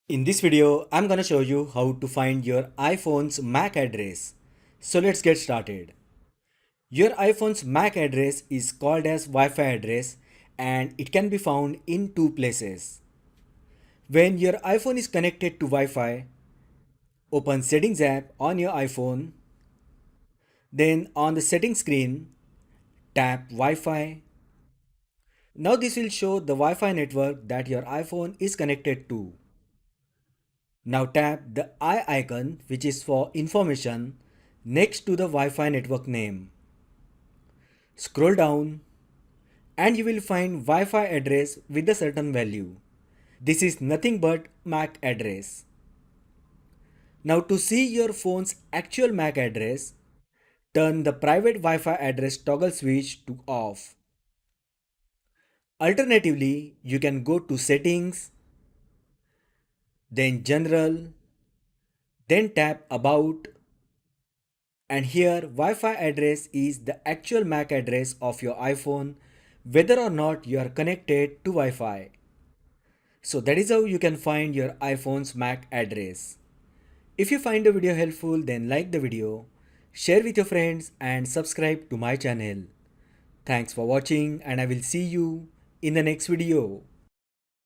In this video, I'm gonna show you how to find your iPhone's MAC address. So let's get started. Your iPhone's MAC address is called as Wi-Fi address and it can be found in two places. When your iPhone is connected to Wi-Fi, open Settings app on your iPhone. Then on the settings screen, tap Wi-Fi. Now this will show the Wi-Fi network that your iPhone is connected to. Now tap the eye icon which is for information next to the Wi-Fi network name. Scroll down and you will find Wi-Fi address with a certain value. This is nothing but MAC address. Now to see your phone's actual MAC address, turn the private Wi-Fi address toggle switch to off. Alternatively, you can go to settings, then general, then tap about, and here Wi-Fi address is the actual MAC address of your iPhone whether or not you are connected to Wi-Fi. So that is how you can find your iPhone's MAC address. If you find the video helpful, then like the video, share with your friends and subscribe to my channel. Thanks for watching and I will see you in the next video.